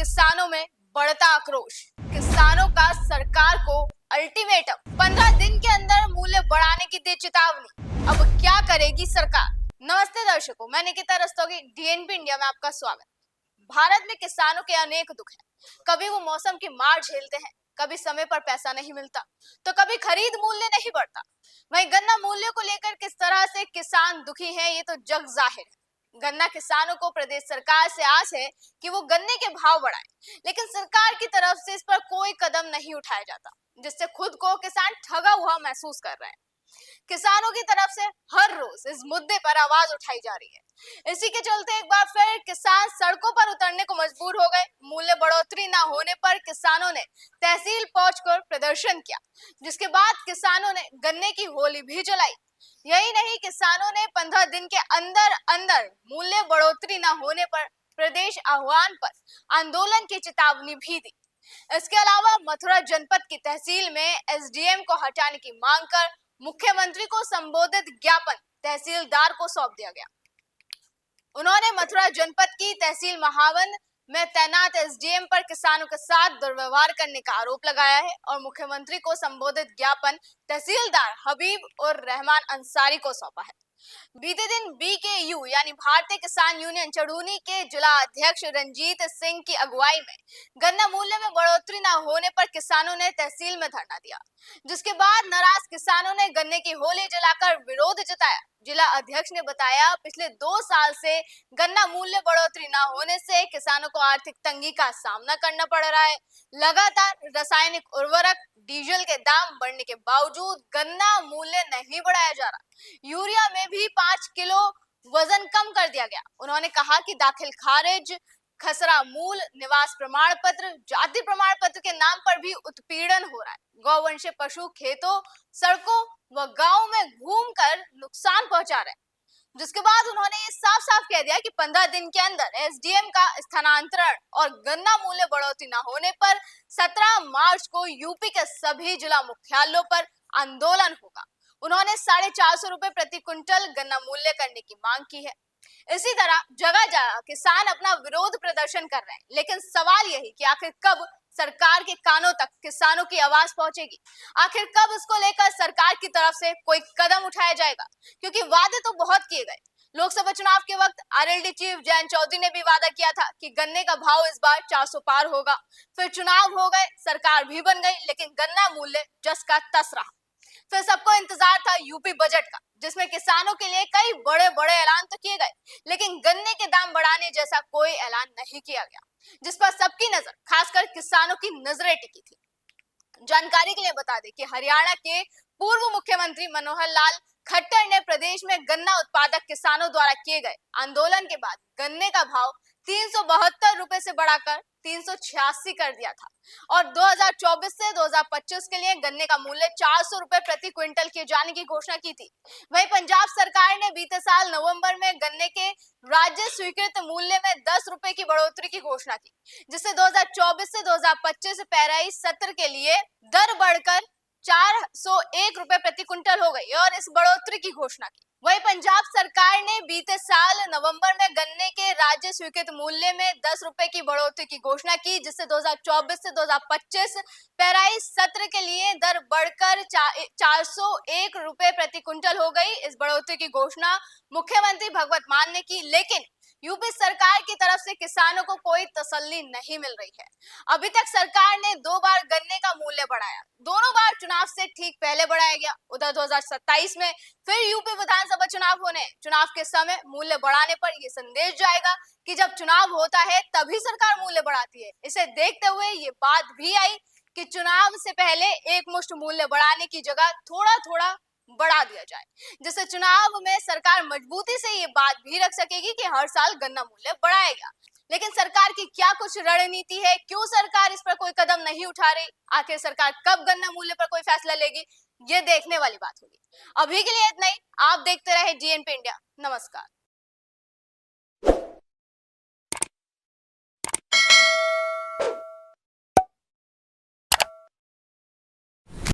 किसानों में बढ़ता आक्रोश। किसानों का सरकार को अल्टीमेटम, 15 दिन के अंदर मूल्य बढ़ाने की दी चेतावनी। अब क्या करेगी सरकार? नमस्ते दर्शकों, मैं निकिता रस्तोगी, डीएनपी इंडिया में आपका स्वागत। भारत में किसानों के अनेक दुख हैं। कभी वो मौसम की मार झेलते हैं, कभी समय पर पैसा नहीं मिलता, तो कभी खरीद मूल्य नहीं बढ़ता। वहीं गन्ना मूल्य को लेकर किस तरह से किसान दुखी हैं, ये तो जग जाहिर है। गन्ना किसानों को प्रदेश सरकार से आस है कि वो गन्ने के भाव बढ़ाए, लेकिन सरकार की तरफ से इस पर कोई कदम नहीं उठाया जाता, जिससे खुद को किसान ठगा हुआ महसूस कर रहे हैं। किसानों की तरफ से हर रोज इस मुद्दे पर आवाज उठाई जा रही है। इसी के चलते एक बार फिर किसान सड़कों पर उतरने को मजबूर हो गए। मूल्य बढ़ोतरी न होने पर किसानों ने तहसील पहुंचकर प्रदर्शन किया, जिसके बाद किसानों ने गन्ने की होली भी जलाई। यही नहीं, किसानों ने 15 दिन के अंदर अंदर मूल्य बढ़ोतरी न होने पर प्रदेश आह्वान पर आंदोलन की चेतावनी भी दी। इसके अलावा मथुरा जनपद की तहसील में एसडीएम को हटाने की मांग कर मुख्यमंत्री को संबोधित ज्ञापन तहसीलदार को सौंप दिया गया। उन्होंने मथुरा जनपद की तहसील महावन में तैनात एसडीएम पर किसानों के साथ दुर्व्यवहार करने का आरोप लगाया है और मुख्यमंत्री को संबोधित ज्ञापन तहसीलदार हबीब और रहमान अंसारी को सौंपा है। बीते दिन बीकेयू यानी भारतीय किसान यूनियन चड़ूनी के जिला अध्यक्ष रंजीत सिंह की अगुवाई में गन्ना मूल्य में बढ़ोतरी न होने पर किसानों ने तहसील में धरना दिया, जिसके बाद नाराज किसानों ने गन्ने की होली जलाकर विरोध जताया। जिला अध्यक्ष ने बताया, पिछले 2 साल से गन्ना मूल्य बढ़ोतरी न होने से किसानों को आर्थिक तंगी का सामना करना पड़ रहा है। लगातार रासायनिक उर्वरक, डीजल के दाम बढ़ने के बावजूद गन्ना मूल्य नहीं बढ़ाया जा रहा। यूरिया में भी 5 किलो वजन कम कर दिया गया। उन्होंने कहा कि दाखिल खारिज, खसरा मूल, निवास प्रमाण पत्र, जाति प्रमाण पत्र के नाम पर भी उत्पीड़न हो रहा है। गौवंशीय पशु खेतों, सड़कों व गांव में घूमकर नुकसान पहुंचा रहे हैं। जिसके बाद उन्होंने ये साफ साफ कह दिया कि 15 दिन के अंदर एसडीएम का स्थानांतरण और गन्ना मूल्य बढ़ोतरी न होने पर 17 मार्च को यूपी के सभी जिला मुख्यालयों पर आंदोलन होगा। उन्होंने 450 रुपए प्रति क्विंटल गन्ना मूल्य करने की मांग की है। इसी तरह जगह जगह किसान अपना विरोध प्रदर्शन कर रहे हैं, लेकिन सवाल यही कि आखिर कब सरकार के कानों तक किसानों की आवाज पहुंचेगी? आखिर कब इसको लेकर सरकार की तरफ से कोई कदम उठाया जाएगा? क्योंकि वादे तो बहुत किए गए। लोकसभा चुनाव के वक्त आरएलडी चीफ जयंत चौधरी ने भी वादा किया था कि गन्ने का भाव इस बार 400 पार होगा। फिर चुनाव हो गए, सरकार भी बन गई, लेकिन गन्ना मूल्य जस का तस रहा। फिर सबको इंतजार था यूपी बजट का, जिसमें किसानों के लिए कई बड़े बड़े ऐलान तो किए गए, लेकिन गन्ने के दाम बढ़ाने जैसा कोई ऐलान नहीं किया गया, जिस पर सबकी नजर, खासकर किसानों की नजरें टिकी थी। जानकारी के लिए बता दें कि हरियाणा के पूर्व मुख्यमंत्री मनोहर लाल खट्टर ने प्रदेश में गन्ना उत्पादक किसानों द्वारा किए गए आंदोलन के बाद गन्ने का भाव 372 रुपए से बढ़ाकर 386 कर दिया था और 2024 से 2025 के लिए गन्ने का मूल्य 400 रुपए प्रति क्विंटल किए जाने की घोषणा की थी। वहीं पंजाब सरकार ने बीते साल नवंबर में गन्ने के राज्य स्वीकृत मूल्य में 10 रुपए की बढ़ोतरी की घोषणा की, जिससे 2024 से 2025 पेराई सत्र के लिए दर बढ़कर 401 रुपए प्रति क्विंटल हो गई और इस बढ़ोतरी की घोषणा की। वहीं पंजाब सरकार ने बीते साल नवंबर में गन्ने के राज्य स्वीकृत मूल्य में 10 रुपए की बढ़ोतरी की घोषणा की, जिससे 2024 से 2025 पेराई सत्र के लिए दर बढ़कर 401 रुपए प्रति क्विंटल हो गई। इस बढ़ोतरी की घोषणा मुख्यमंत्री भगवत मान ने की, लेकिन यूपी सरकार की तरफ से किसानों को कोई तसल्ली नहीं मिल रही है। अभी तक सरकार ने 2 बार गन्ने का मूल्य बढ़ाया, दोनों बार चुनाव से ठीक पहले बढ़ाया गया। उधर 2027 में फिर यूपी विधानसभा चुनाव होने, चुनाव के समय मूल्य बढ़ाने पर यह संदेश जाएगा कि जब चुनाव होता है तभी सरकार मूल्य बढ़ाती है। इसे देखते हुए ये बात भी आई कि चुनाव से पहले एकमुश्त मूल्य बढ़ाने की जगह थोड़ा थोड़ा बढ़ा दिया जाए, जिससे चुनाव में सरकार मजबूती से ये बात भी रख सकेगी कि हर साल गन्ना मूल्य बढ़ाएगा। लेकिन सरकार की क्या कुछ रणनीति है? क्यों सरकार इस पर कोई कदम नहीं उठा रही? आखिर सरकार कब गन्ना मूल्य पर कोई फैसला लेगी? ये देखने वाली बात होगी। अभी के लिए इतना ही। आप देखते रहे डीएनपी इंडिया। नमस्कार।